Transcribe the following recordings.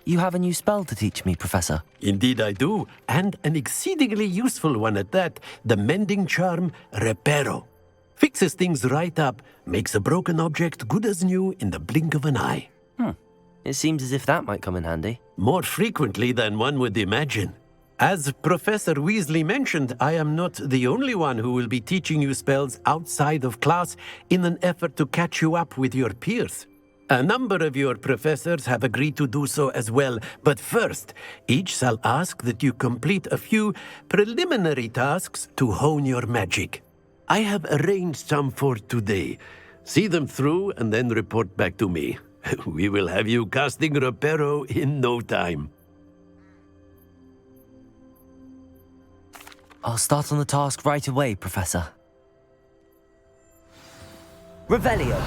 You have a new spell to teach me, Professor. Indeed I do, and an exceedingly useful one at that, the mending charm Reparo. Fixes things right up, makes a broken object good as new in the blink of an eye. It seems as if that might come in handy. More frequently than one would imagine. As Professor Weasley mentioned, I am not the only one who will be teaching you spells outside of class in an effort to catch you up with your peers. A number of your professors have agreed to do so as well, but first, each shall ask that you complete a few preliminary tasks to hone your magic. I have arranged some for today. See them through and then report back to me. We will have you casting Reparo in no time. I'll start on the task right away, Professor. Revelio!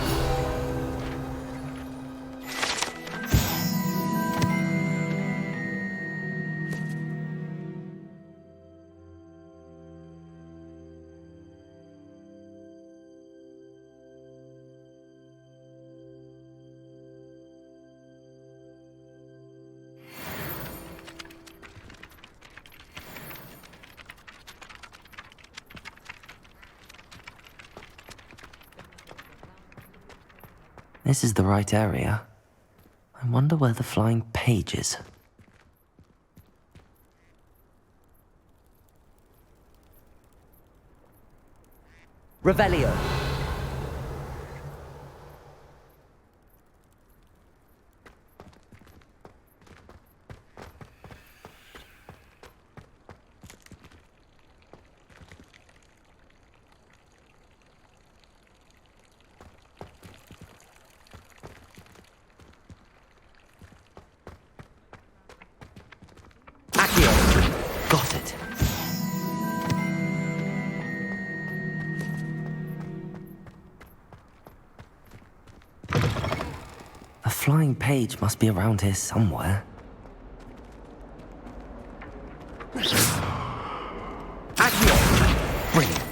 This is the right area. I wonder where the flying page is. Revelio! Got it. A flying page must be around here somewhere. Accio! Brilliant.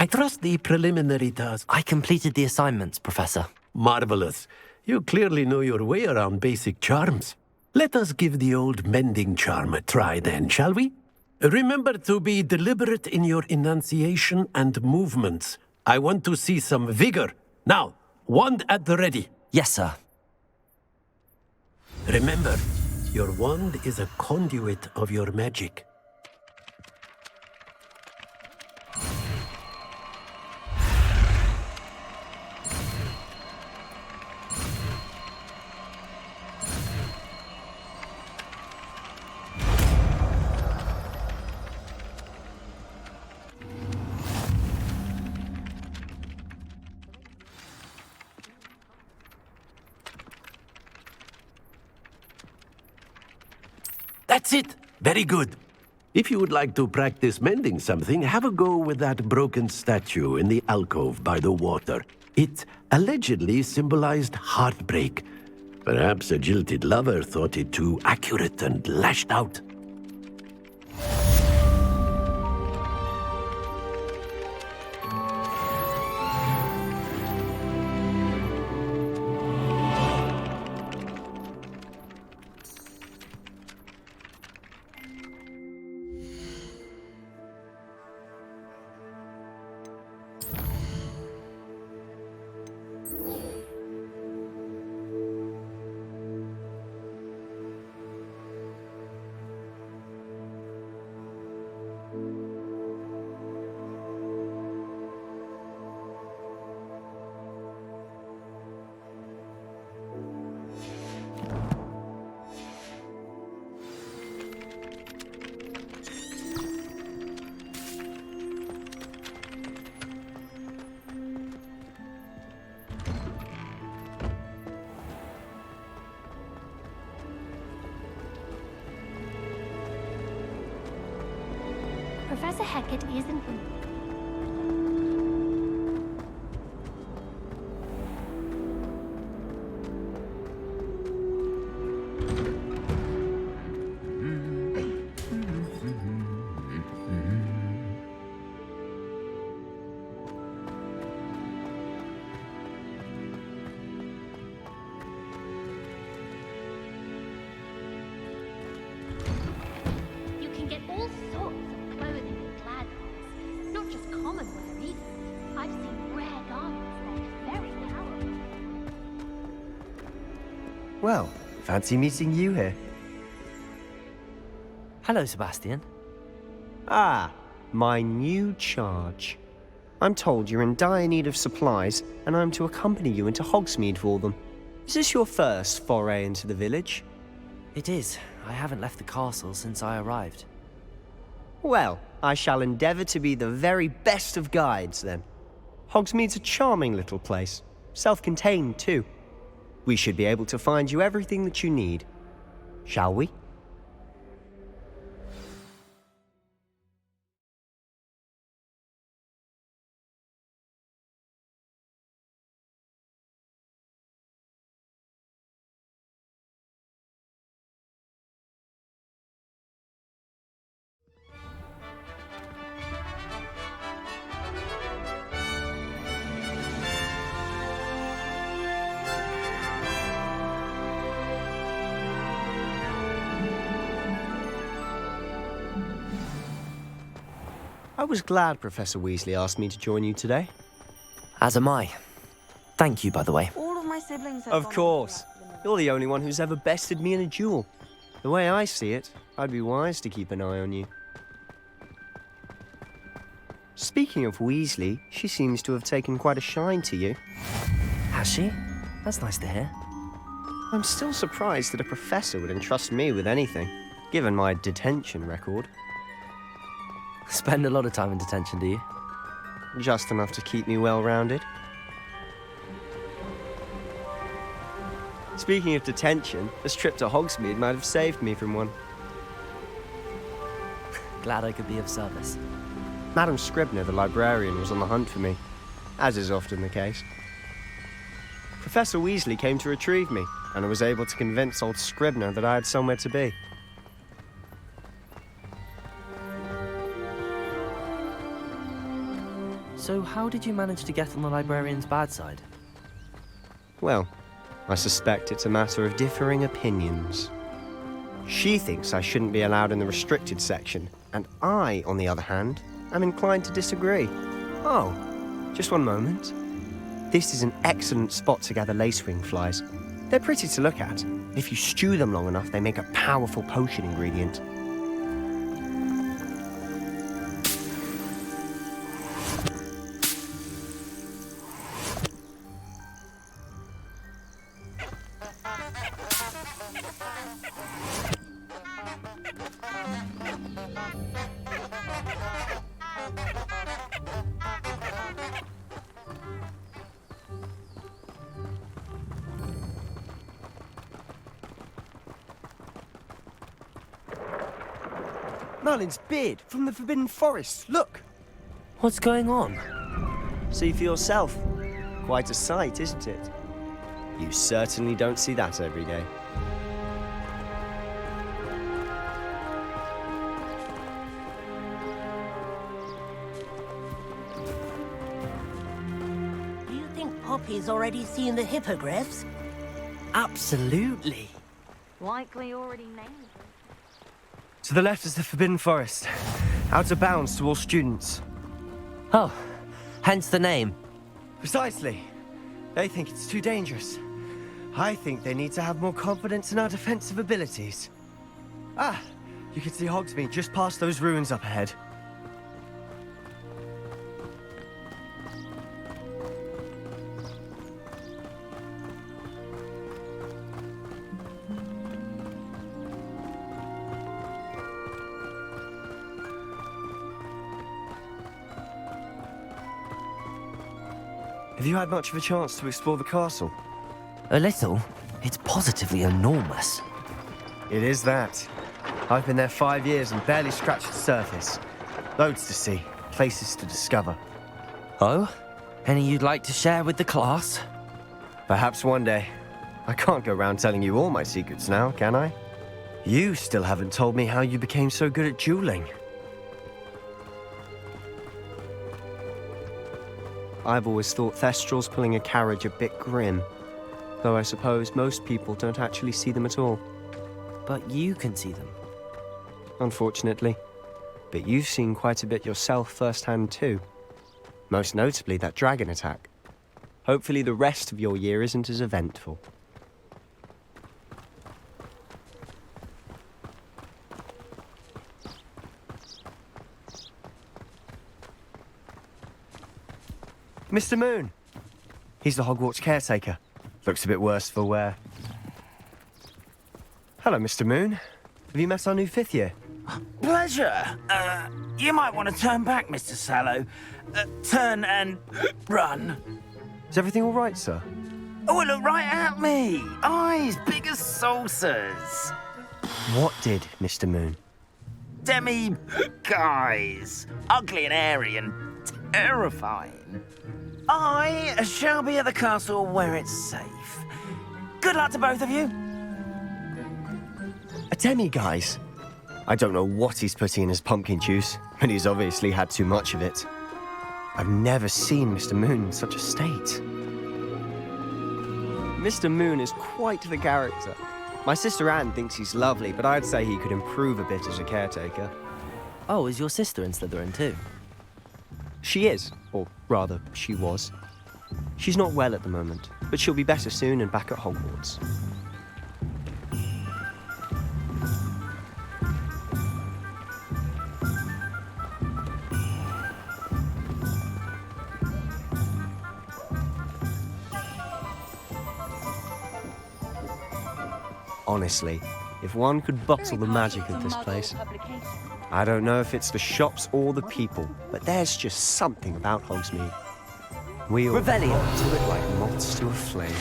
I trust the preliminary task. I completed the assignments, Professor. Marvelous. You clearly know your way around basic charms. Let us give the old mending charm a try then, shall we? Remember to be deliberate in your enunciation and movements. I want to see some vigor. Now, wand at the ready. Yes, sir. Remember, your wand is a conduit of your magic. That's it. Very good. If you would like to practice mending something, have a go with that broken statue in the alcove by the water. It allegedly symbolized heartbreak. Perhaps a jilted lover thought it too accurate and lashed out. Professor Hackett isn't... Well, fancy meeting you here. Hello, Sebastian. Ah, my new charge. I'm told you're in dire need of supplies, and I'm to accompany you into Hogsmeade for them. Is this your first foray into the village? It is. I haven't left the castle since I arrived. Well, I shall endeavour to be the very best of guides, then. Hogsmeade's a charming little place. Self-contained, too. We should be able to find you everything that you need. Shall we? I was glad Professor Weasley asked me to join you today. As am I. Thank you, by the way. All of my siblings have Of gone course. on You're the only one who's ever bested me in a duel. The way I see it, I'd be wise to keep an eye on you. Speaking of Weasley, she seems to have taken quite a shine to you. Has she? That's nice to hear. I'm still surprised that a professor would entrust me with anything, given my detention record. Spend a lot of time in detention, do you? Just enough to keep me well-rounded. Speaking of detention, this trip to Hogsmeade might have saved me from one. Glad I could be of service. Madam Scribner, the librarian, was on the hunt for me, as is often the case. Professor Weasley came to retrieve me, and I was able to convince old Scribner that I had somewhere to be. So how did you manage to get on the librarian's bad side? Well, I suspect it's a matter of differing opinions. She thinks I shouldn't be allowed in the restricted section, and I, on the other hand, am inclined to disagree. Oh, just one moment. This is an excellent spot to gather lacewing flies. They're pretty to look at. If you stew them long enough, they make a powerful potion ingredient. Merlin's beard from the Forbidden Forest, look! What's going on? See for yourself. Quite a sight, isn't it? You certainly don't see that every day. Do you think Poppy's already seen the hippogriffs? Absolutely. Likely already named it. To the left is the Forbidden Forest. Out of bounds to all students. Oh, hence the name. Precisely. They think it's too dangerous. I think they need to have more confidence in our defensive abilities. Ah, you can see Hogsmeade just past those ruins up ahead. Have you had much of a chance to explore the castle? A little. It's positively enormous. It is that. I've been there 5 years and barely scratched the surface. Loads to see, places to discover. Oh? Any you'd like to share with the class? Perhaps one day. I can't go around telling you all my secrets now, can I? You still haven't told me how you became so good at dueling. I've always thought Thestrals pulling a carriage a bit grim, though I suppose most people don't actually see them at all. But you can see them. Unfortunately. But you've seen quite a bit yourself firsthand too. Most notably that dragon attack. Hopefully the rest of your year isn't as eventful. Mr. Moon. He's the Hogwarts caretaker. Looks a bit worse for wear. Hello, Mr. Moon. Have you met our new fifth year? Pleasure. You might want to turn back, Mr. Sallow. Turn and run. Is everything all right, sir? Oh, look right at me. Eyes big as saucers. What did, Mr. Moon? Guys. Ugly and airy and terrifying. I shall be at the castle where it's safe. Good luck to both of you. A demi-guise? I don't know what he's putting in his pumpkin juice, but he's obviously had too much of it. I've never seen Mr. Moon in such a state. Mr. Moon is quite the character. My sister Anne thinks he's lovely, but I'd say he could improve a bit as a caretaker. Oh, is your sister in Slytherin too? She is, or rather, she was. She's not well at the moment, but she'll be better soon and back at Hogwarts. Honestly, if one could bottle the magic of this place. I don't know if it's the shops or the people, but there's just something about Hogsmeade. We all Revelio. flock to it like moths to a flame.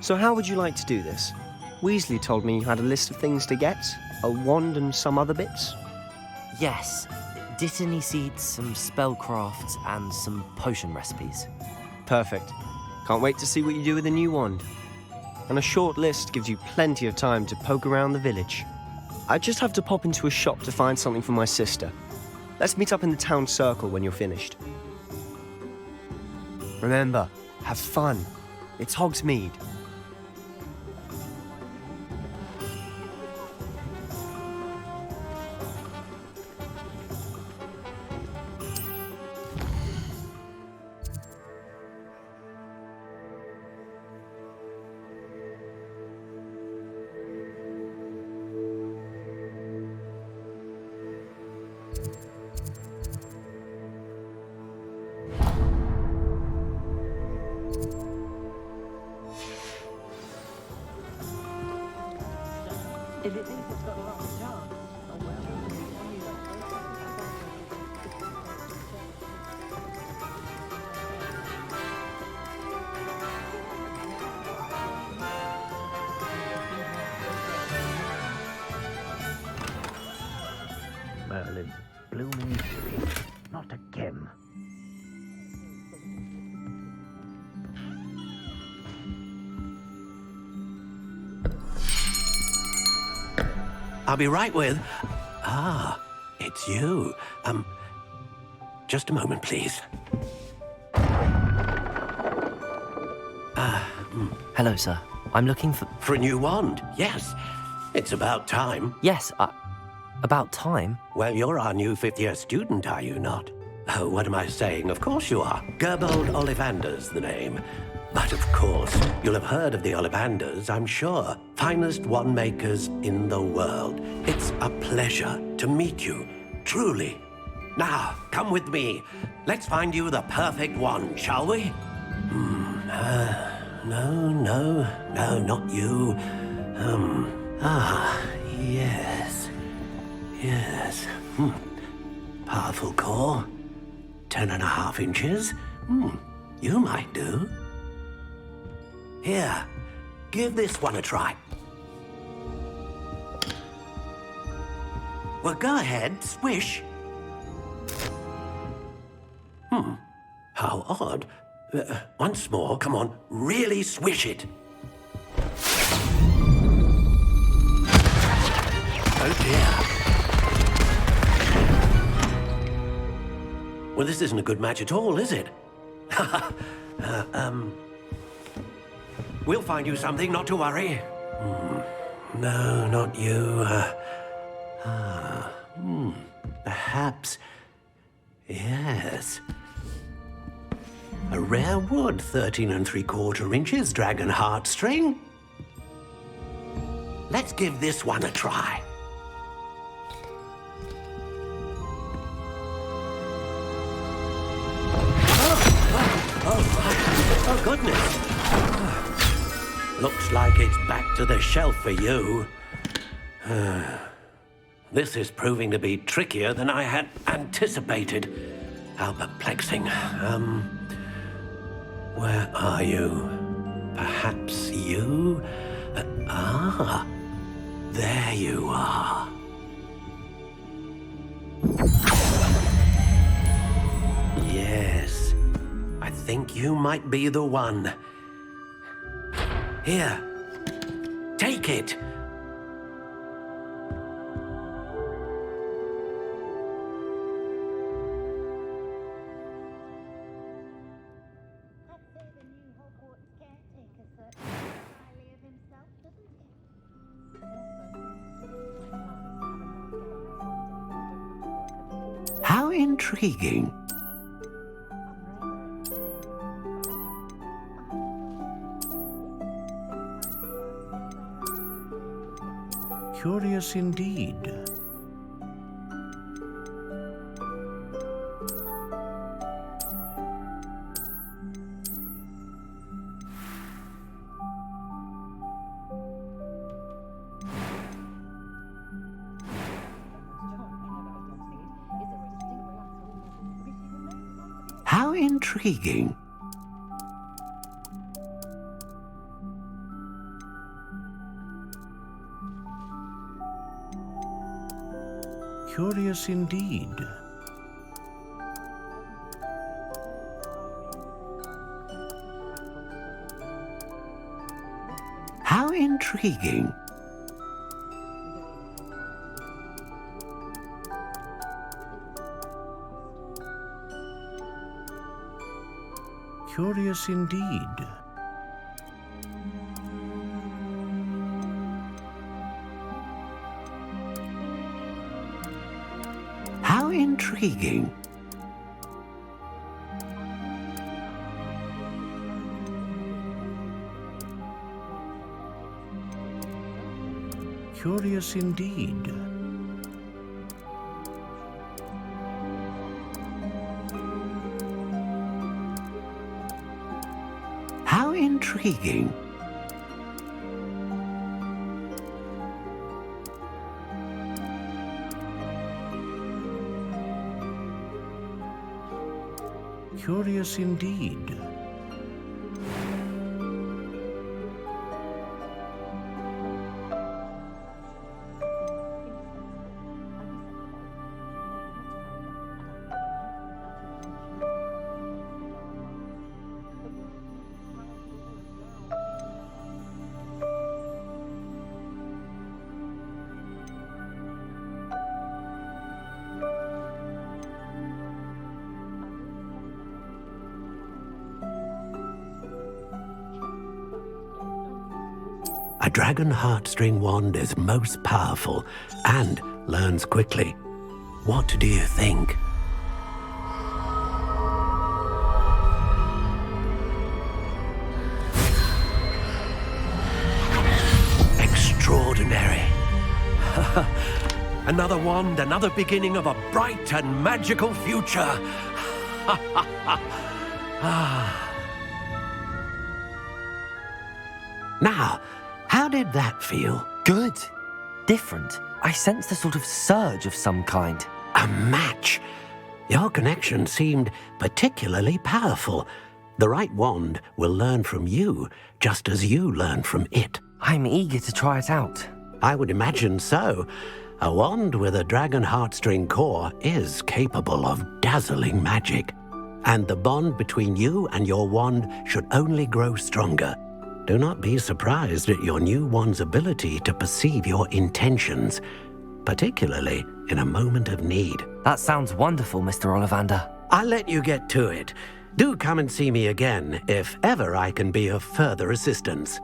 So how would you like to do this? Weasley told me you had a list of things to get, a wand and some other bits. Yes. Dittany seeds, some spellcrafts, and some potion recipes. Perfect. Can't wait to see what you do with the new wand. And a short list gives you plenty of time to poke around the village. I just have to pop into a shop to find something for my sister. Let's meet up in the town circle when you're finished. Remember, have fun. It's Hogsmeade. Merlin's blooming tree. Not again. I'll be right with... Ah, it's you. Just a moment, please. Hello, sir. I'm looking for... For a new wand, yes. It's about time. Yes, about time. Well, you're our new fifth-year student, are you not? Oh, what am I saying? Of course you are. Gerbold Ollivander's the name. But of course, you'll have heard of the Ollivanders, I'm sure. Finest wand makers in the world. It's a pleasure to meet you, truly. Now, come with me. Let's find you the perfect wand, shall we? No, not you. Yes. Powerful core. 10.5 inches. You might do. Here, give this one a try. Well, go ahead, swish. How odd. Once more, come on, really swish it. Oh dear. Well, this isn't a good match at all, is it? We'll find you something, not to worry. No, not you. Perhaps... Yes. A rare wood, 13 3/4 inches, dragon heartstring. Let's give this one a try. Oh, goodness. Looks like it's back to the shelf for you. This is proving to be trickier than I had anticipated. How perplexing. Where are you? Perhaps you? There you are. Yes, I think you might be the one. Here, take it. I'd say the new Hogwarts caretaker thought highly of himself, doesn't he? How intriguing. Curious indeed. How intriguing. Curious indeed. How intriguing. Curious indeed. How intriguing. Curious indeed. How intriguing. Curious indeed. A dragon heartstring wand is most powerful and learns quickly. What do you think? Extraordinary. Another wand, another beginning of a bright and magical future. Now, how did that feel? Good. Different. I sensed a sort of surge of some kind. A match. Your connection seemed particularly powerful. The right wand will learn from you, just as you learn from it. I'm eager to try it out. I would imagine so. A wand with a dragon heartstring core is capable of dazzling magic. And the bond between you and your wand should only grow stronger. Do not be surprised at your new wand's ability to perceive your intentions, particularly in a moment of need. That sounds wonderful, Mr. Ollivander. I'll let you get to it. Do come and see me again if ever I can be of further assistance.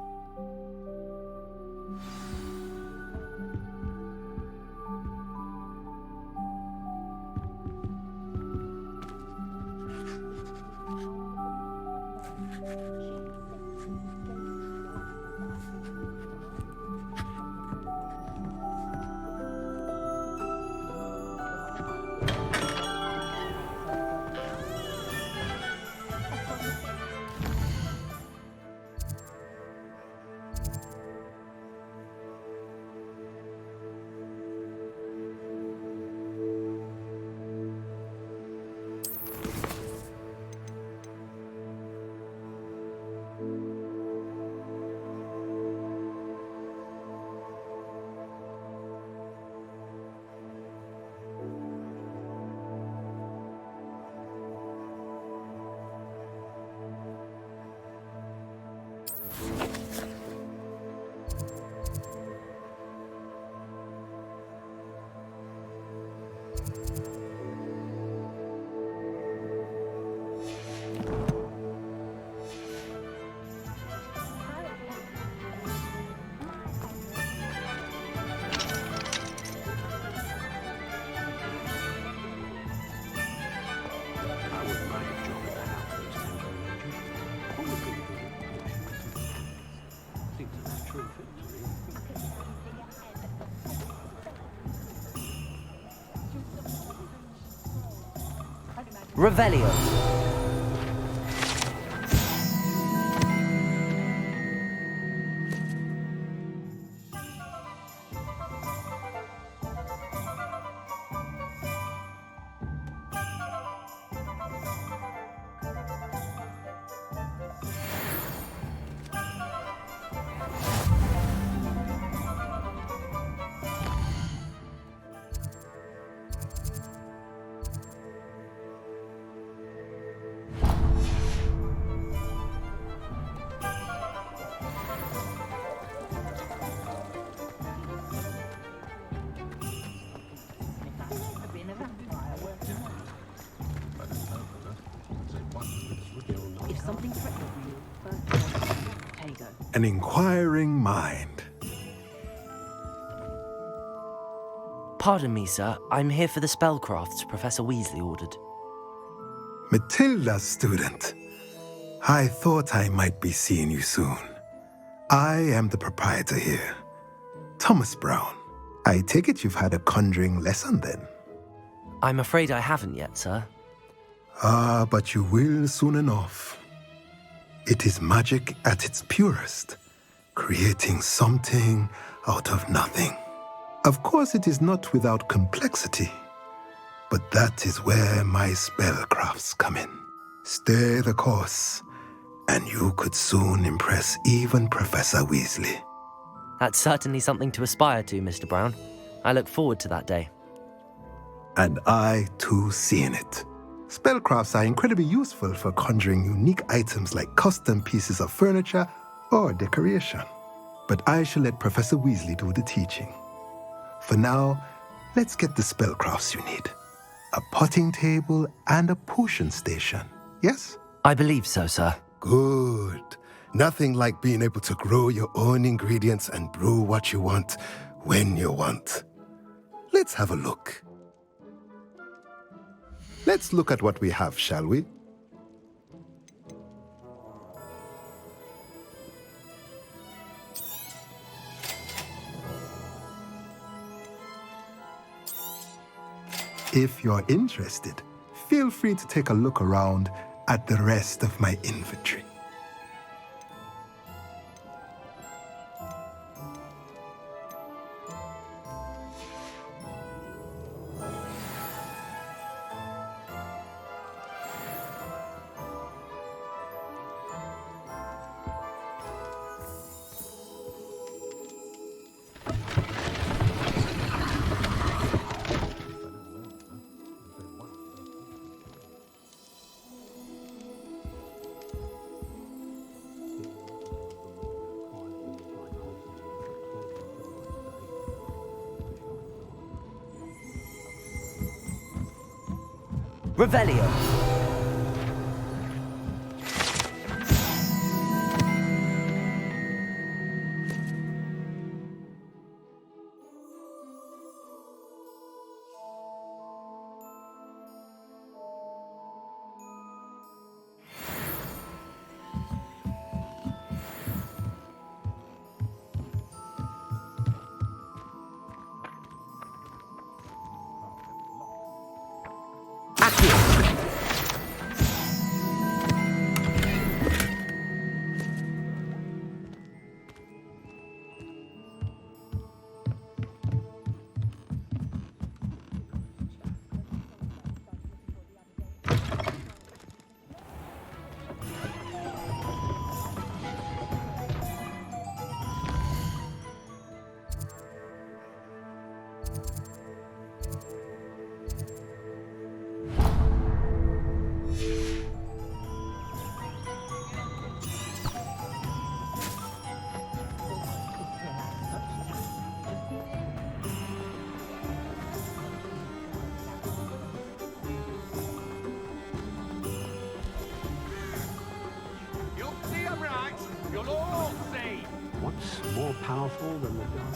Revelio. An inquiring mind. Pardon me, sir. I'm here for the spellcrafts Professor Weasley ordered. Matilda's student. I thought I might be seeing you soon. I am the proprietor here, Thomas Brown. I take it you've had a conjuring lesson then? I'm afraid I haven't yet, sir. Ah, but you will soon enough. It is magic at its purest, creating something out of nothing. Of course, it is not without complexity, but that is where my spellcrafts come in. Stay the course, and you could soon impress even Professor Weasley. That's certainly something to aspire to, Mr. Brown. I look forward to that day. And I, too, seeing it. Spellcrafts are incredibly useful for conjuring unique items like custom pieces of furniture or decoration. But I shall let Professor Weasley do the teaching. For now, let's get the spellcrafts you need. A potting table and a potion station, yes? I believe so, sir. Good. Nothing like being able to grow your own ingredients and brew what you want when you want. Let's have a look. Let's look at what we have, shall we? If you're interested, feel free to take a look around at the rest of my inventory. Revelio. You'll see him, right? You'll all see. What's more powerful than the dark?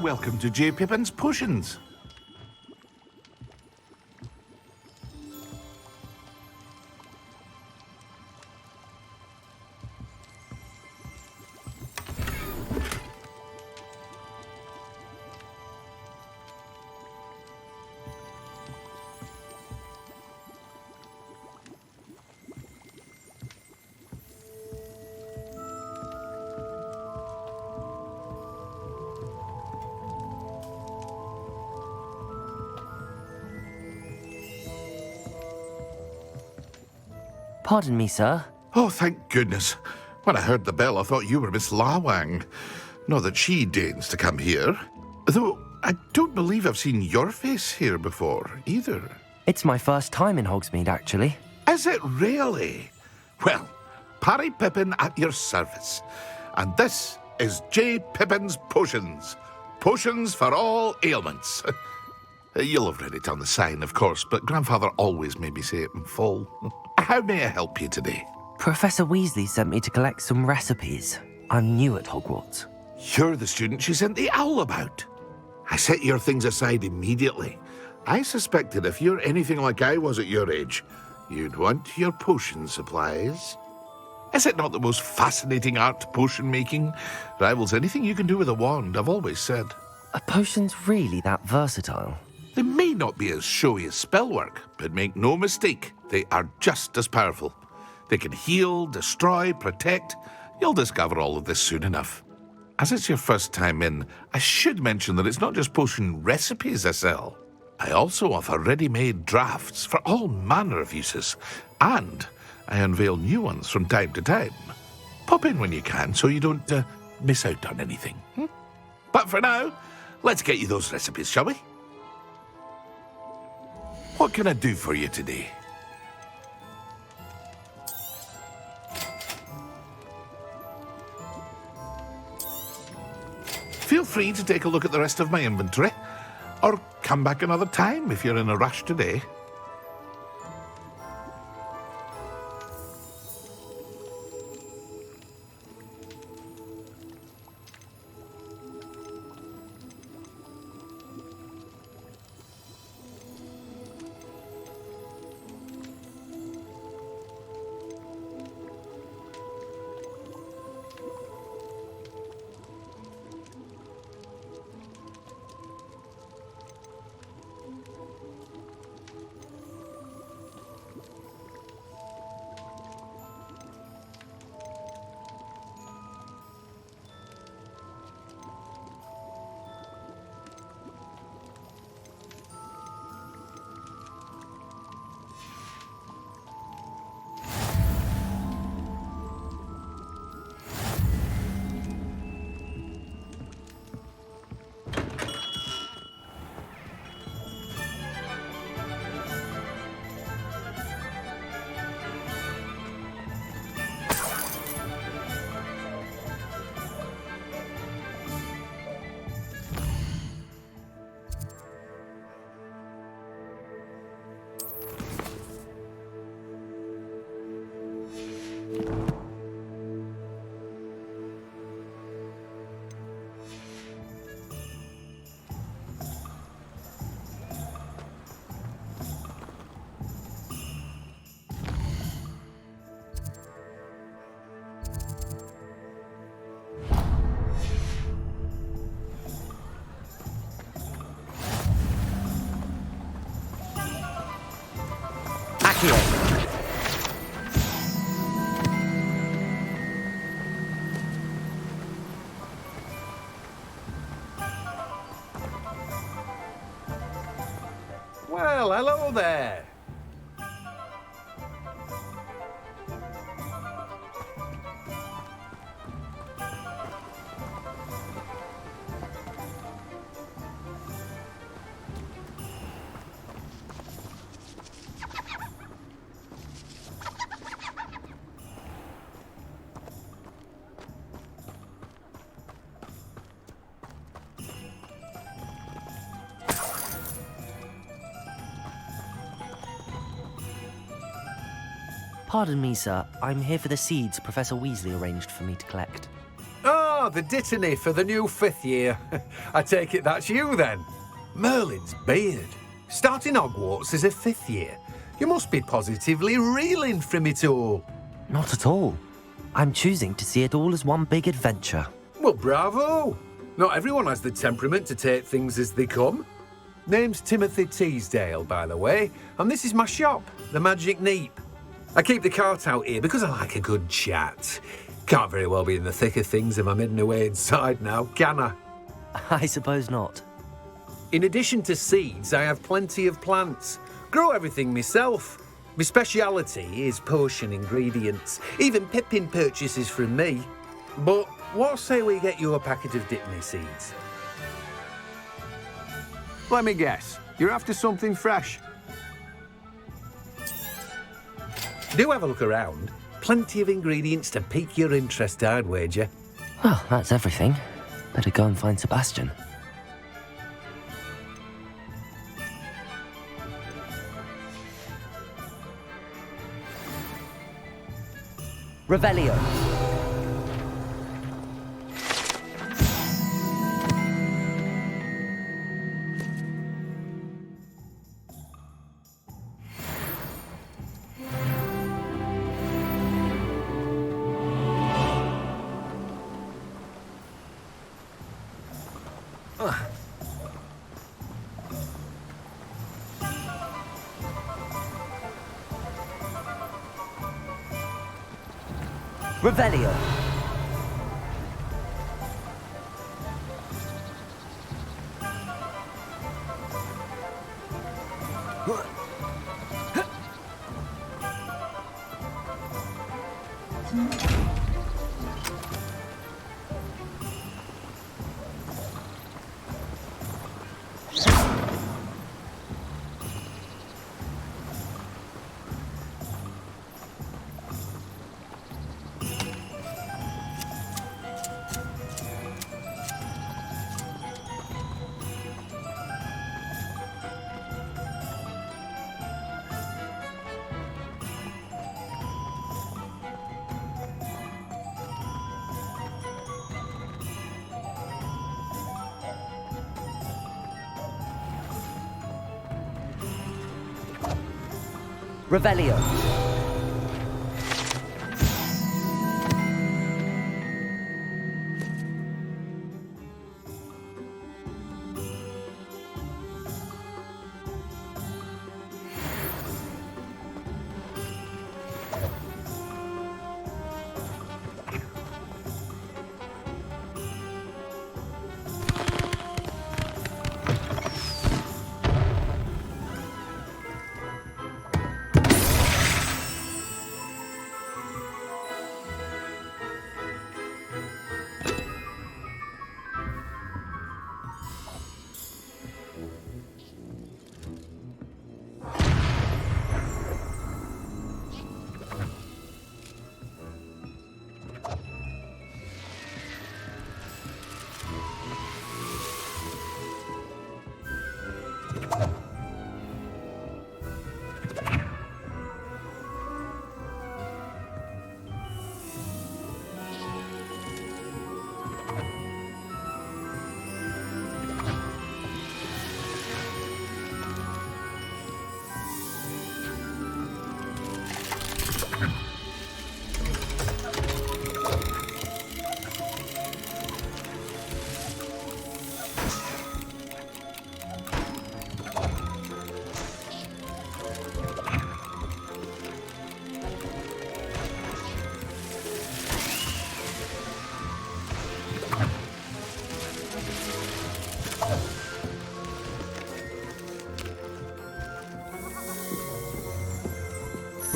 Welcome to J. Pippin's Potions. Pardon me, sir. Oh, thank goodness. When I heard the bell, I thought you were Miss Lawang. Not that she deigns to come here. Though I don't believe I've seen your face here before, either. It's my first time in Hogsmeade, actually. Is it really? Well, Parry Pippin at your service. And this is J. Pippin's Potions. Potions for all ailments. You'll have read it on the sign, of course, but Grandfather always made me say it in full. How may I help you today? Professor Weasley sent me to collect some recipes. I'm new at Hogwarts. You're the student she sent the owl about. I set your things aside immediately. I suspected if you're anything like I was at your age, you'd want your potion supplies. Is it not the most fascinating art, potion making? Rivals anything you can do with a wand, I've always said. Are potions really that versatile? They may not be as showy as spellwork, but make no mistake, they are just as powerful. They can heal, destroy, protect. You'll discover all of this soon enough. As it's your first time in, I should mention that it's not just potion recipes I sell. I also offer ready-made drafts for all manner of uses, and I unveil new ones from time to time. Pop in when you can so you don't miss out on anything. But for now, let's get you those recipes, shall we? What can I do for you today? Feel free to take a look at the rest of my inventory, or come back another time if you're in a rush today. Well, hello there. Pardon me, sir. I'm here for the seeds Professor Weasley arranged for me to collect. Oh, the dittany for the new 5th year. I take it that's you then. Merlin's beard. Starting Hogwarts as a 5th year. You must be positively reeling from it all. Not at all. I'm choosing to see it all as one big adventure. Well, bravo. Not everyone has the temperament to take things as they come. Name's Timothy Teasdale, by the way, and this is my shop, the Magic Neep. I keep the cart out here because I like a good chat. Can't very well be in the thick of things if I'm hidden away inside now, can I? I suppose not. In addition to seeds, I have plenty of plants. Grow everything myself. My speciality is potion ingredients. Even Pippin purchases from me. But what say we get you a packet of Dittany seeds? Let me guess. You're after something fresh. Do have a look around. Plenty of ingredients to pique your interest, I'd wager. Well, that's everything. Better go and find Sebastian. Revelio. Revelio. Revelio.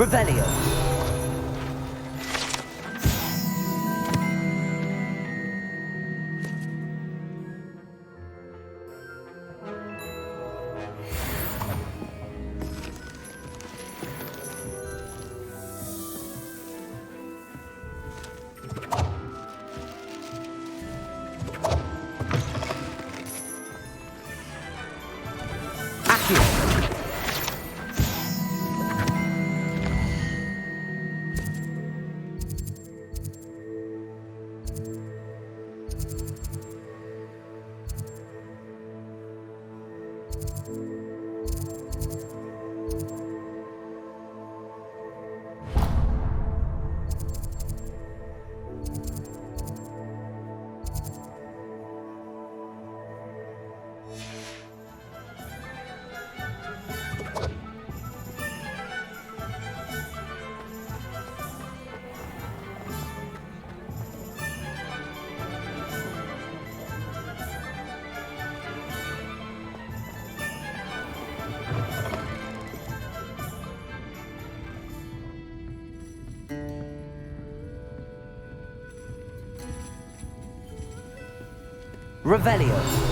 Revelio. Revelio.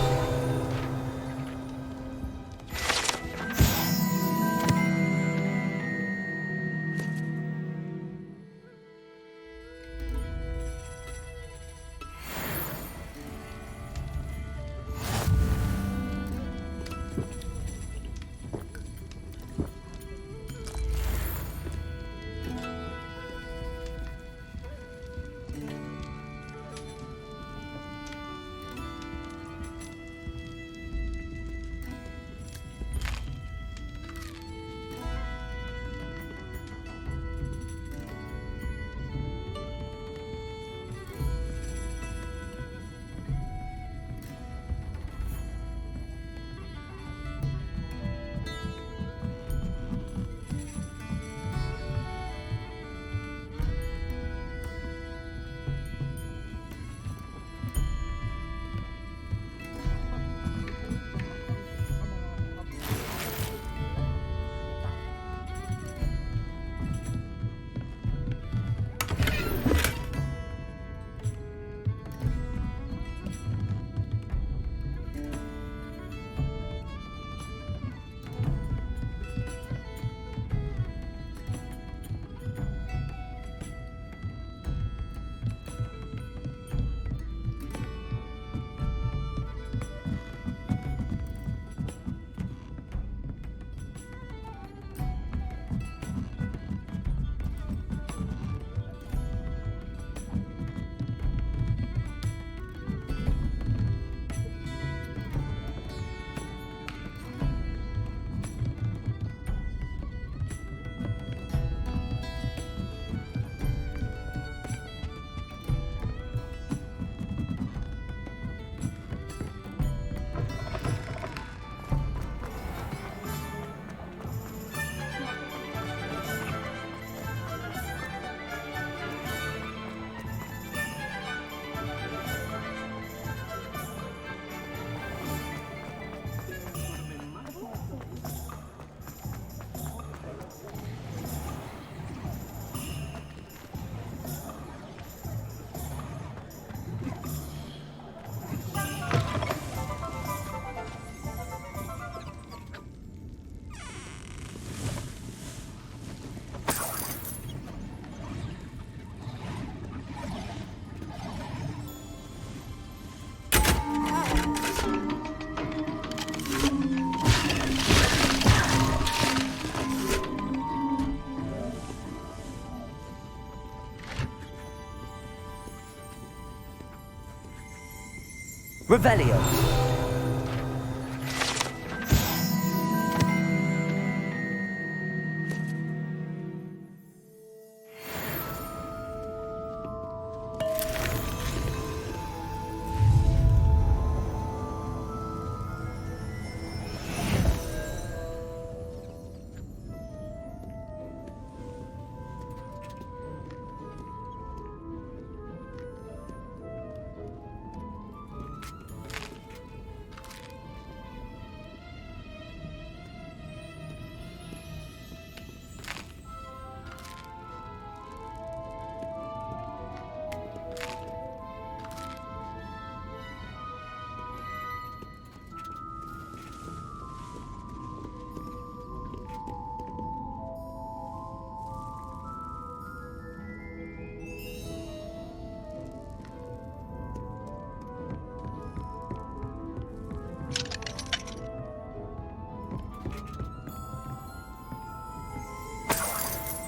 Revelio.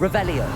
Revelio.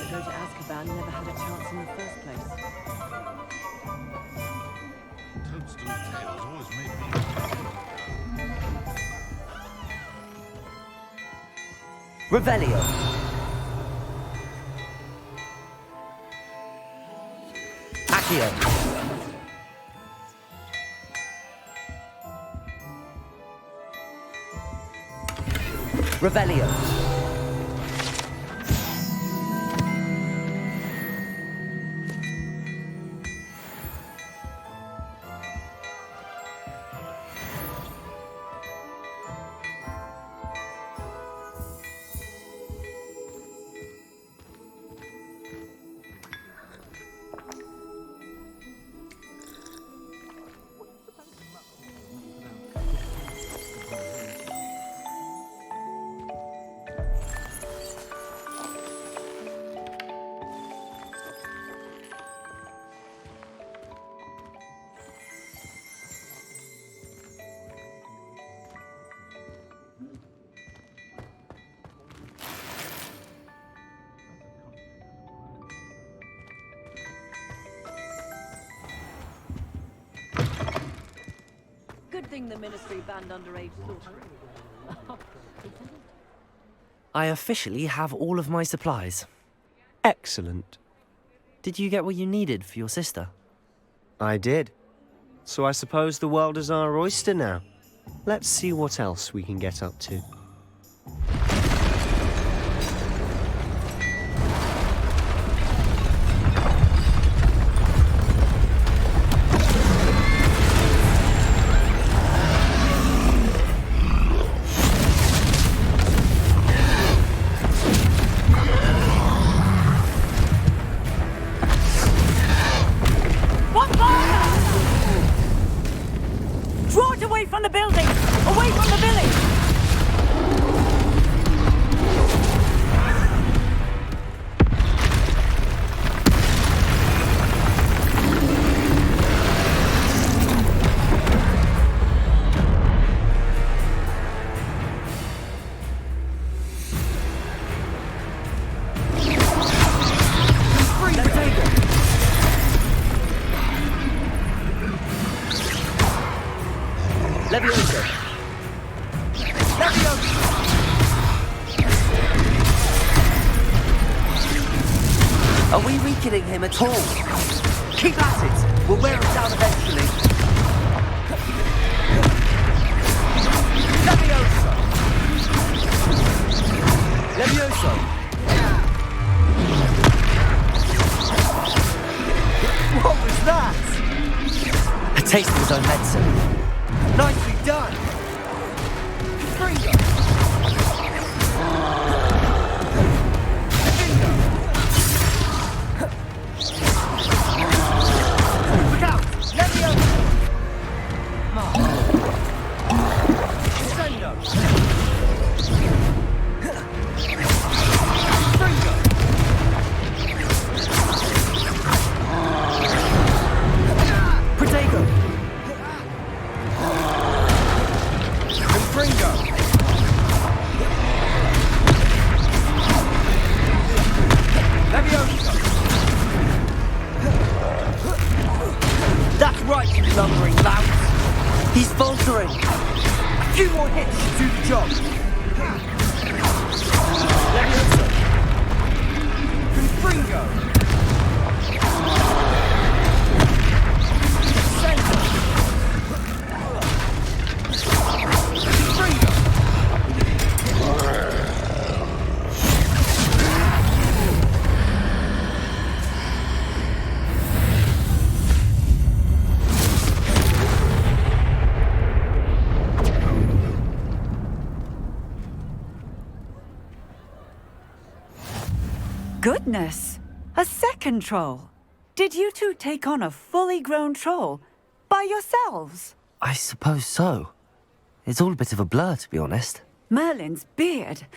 Go to Azkaban never had a chance in the first place. Toadstool tales always made me... Revelio. Accio. Revelio. Good thing the Ministry banned underage slaughtering. I officially have all of my supplies. Excellent. Did you get what you needed for your sister? I did. So I suppose the world is our oyster now. Let's see what else we can get up to. Draw it away from the building! Away from the village! Levioso. Are we weakening him at all? Keep at it! We'll wear him down eventually. Levioso! Levioso! What was that? A taste of his own medicine. Nicely done! Freedom! Look out! Levioso! Sendo! Freedom! Protego! Fringo! Levioso! That's right, you lumbering lout! He's faltering! A few more hits should do the job! Levioso! Fringo! Sendo! Goodness! A second troll! Did you two take on a fully grown troll? By yourselves? I suppose so. It's all a bit of a blur, to be honest. Merlin's beard.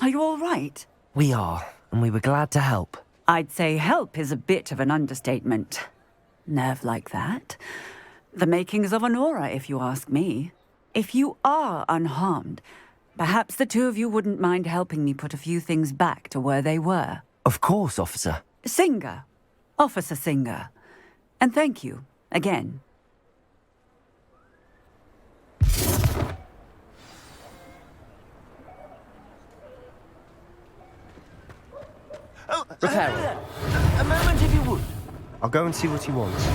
Are you all right? We are, and we were glad to help. I'd say help is a bit of an understatement. Nerve like that. The makings of an aura, if you ask me. If you are unharmed, perhaps the two of you wouldn't mind helping me put a few things back to where they were. Of course, officer. Singer. Officer Singer. And thank you, again. Oh, Repair. A moment, if you would. I'll go and see what he wants.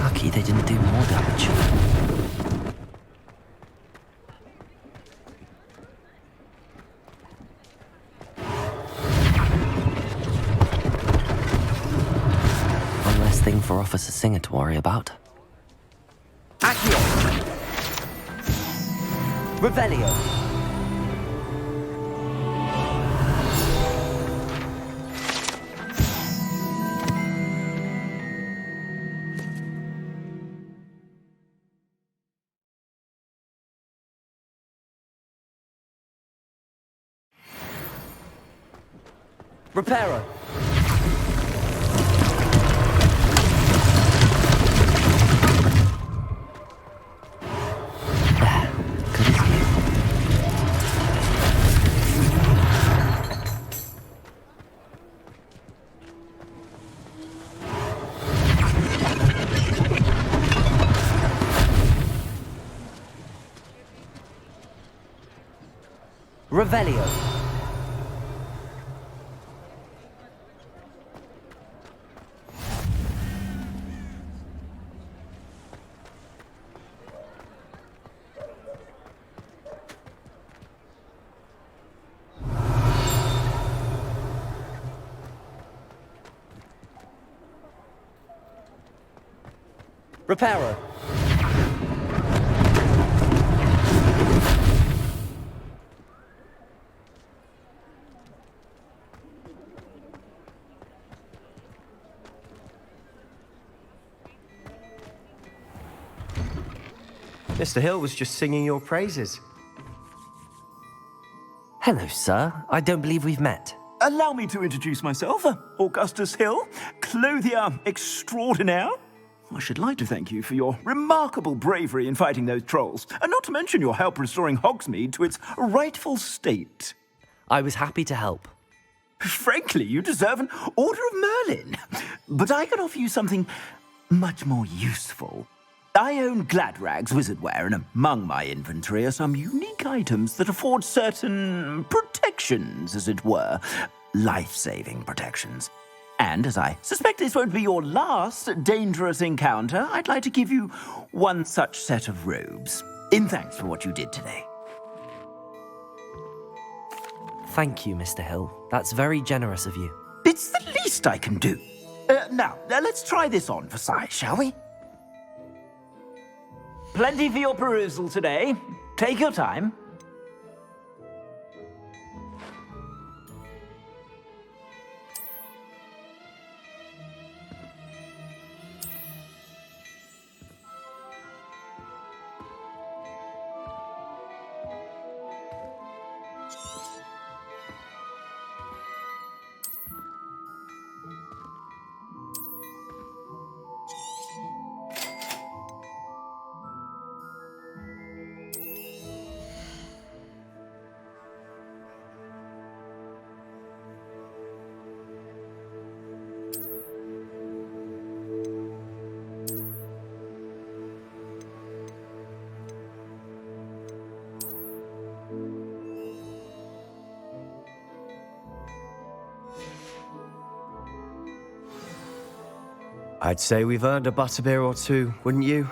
Lucky they didn't do more damage. One less thing for Officer Singer to worry about. Accio. Revelio. Reparo. Good as new. Revelio. Reparo. Mr. Hill was just singing your praises. Hello, sir. I don't believe we've met. Allow me to introduce myself, Augustus Hill, clothier extraordinaire. I should like to thank you for your remarkable bravery in fighting those trolls, and not to mention your help restoring Hogsmeade to its rightful state. I was happy to help. Frankly, you deserve an Order of Merlin. But I can offer you something much more useful. I own Gladrag's wizardware, and among my inventory are some unique items that afford certain protections, as it were. Life-saving protections. And as I suspect this won't be your last dangerous encounter, I'd like to give you one such set of robes, in thanks for what you did today. Thank you, Mr. Hill. That's very generous of you. It's the least I can do. Now, let's try this on for size, shall we? Plenty for your perusal today. Take your time. I'd say we've earned a butterbeer or two, wouldn't you?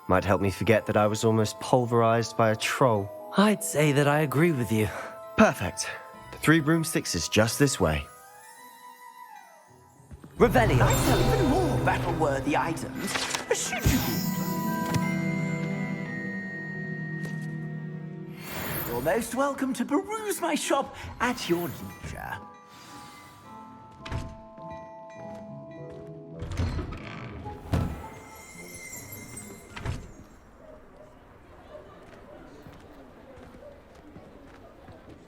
Might help me forget that I was almost pulverized by a troll. I'd say that I agree with you. Perfect. The 3 broomsticks is just this way. Revelio. I sell even more battle-worthy items. Should you? You're most welcome to peruse my shop at your leisure.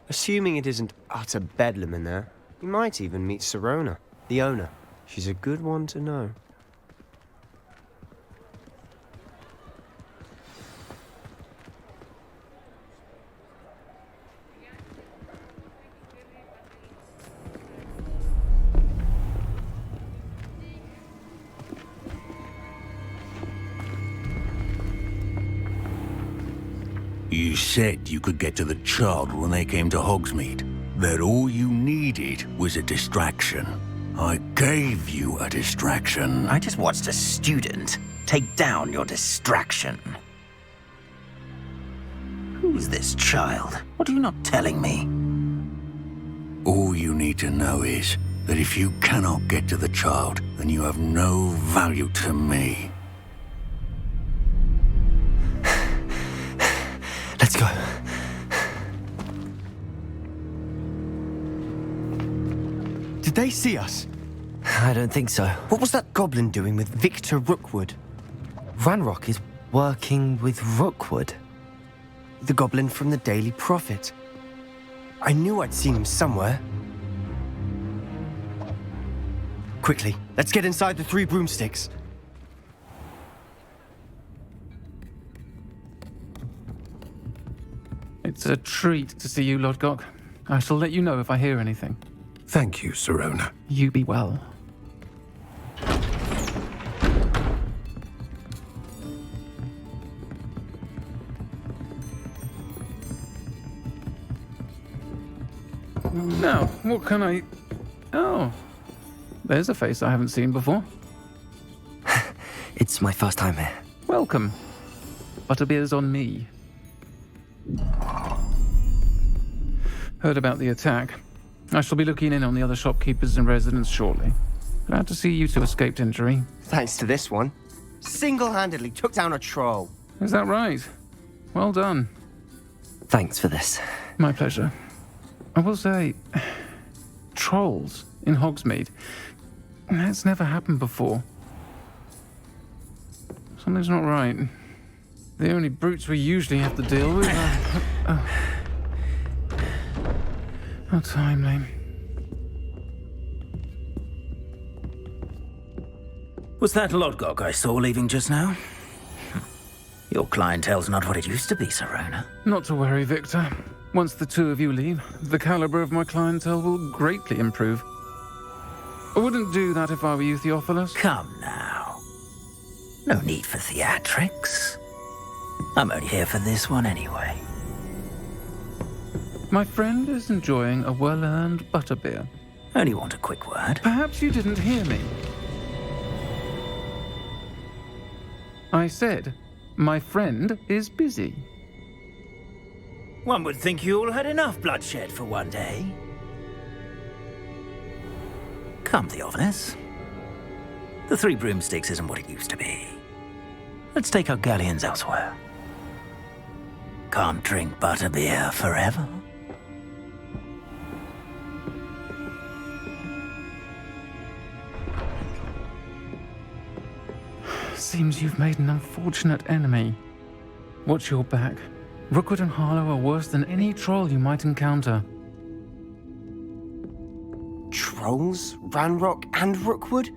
Assuming it isn't utter bedlam in there, you might even meet Sirona, the owner. She's a good one to know. You said you could get to the child when they came to Hogsmeade. That all you needed was a distraction. I gave you a distraction. I just watched a student take down your distraction. Who's this child? What are you not telling me? All you need to know is that if you cannot get to the child, then you have no value to me. Let's go. Did they see us? I don't think so. What was that goblin doing with Victor Rookwood? Ranrock is working with Rookwood. The goblin from the Daily Prophet. I knew I'd seen him somewhere. Quickly, let's get inside the 3 broomsticks. It's a treat to see you, Lodgok. I shall let you know if I hear anything. Thank you, Sirona. You be well. Now, what can I... Oh, there's a face I haven't seen before. It's my first time here. Welcome. Butterbeer's on me. Heard about the attack. I shall be looking in on the other shopkeepers and residents shortly. Glad to see you two escaped injury. Thanks to this one. Single-handedly took down a troll. Is that right? Well done. Thanks for this. My pleasure. I will say, trolls in Hogsmeade. That's never happened before. Something's not right. The only brutes we usually have to deal with are... How timely. Was that Lodgok I saw leaving just now? Your clientele's not what it used to be, Sirona. Not to worry, Victor. Once the two of you leave, the caliber of my clientele will greatly improve. I wouldn't do that if I were you, Theophilus. Come now. No need for theatrics. I'm only here for this one anyway. My friend is enjoying a well-earned butterbeer. Only want a quick word. Perhaps you didn't hear me. I said, my friend is busy. One would think you all had enough bloodshed for one day. Come, Theophilus. The 3 broomsticks isn't what it used to be. Let's take our galleons elsewhere. Can't drink butterbeer forever. Seems you've made an unfortunate enemy. Watch your back. Rookwood and Harlow are worse than any troll you might encounter. Trolls? Ranrock and Rookwood?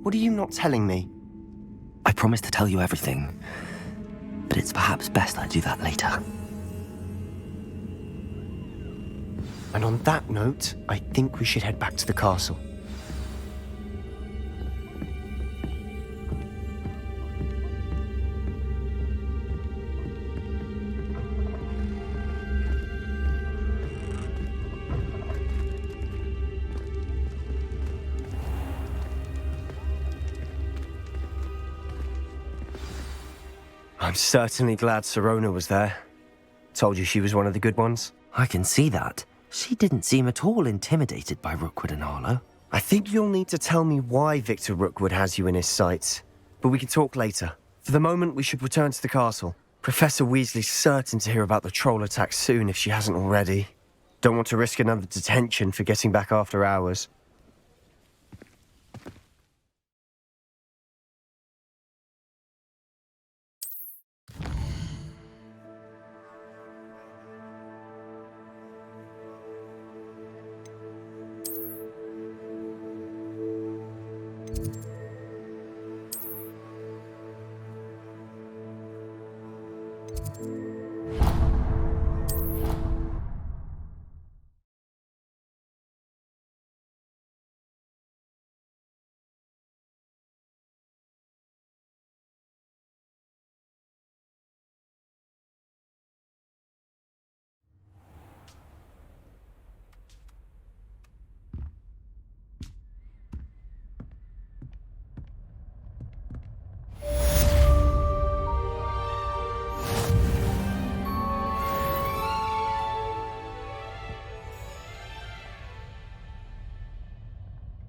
What are you not telling me? I promised to tell you everything, but it's perhaps best I do that later. And on that note, I think we should head back to the castle. I'm certainly glad Sirona was there. Told you she was one of the good ones. I can see that. She didn't seem at all intimidated by Rookwood and Harlow. I think you'll need to tell me why Victor Rookwood has you in his sights. But we can talk later. For the moment, we should return to the castle. Professor Weasley's certain to hear about the troll attack soon if she hasn't already. Don't want to risk another detention for getting back after hours.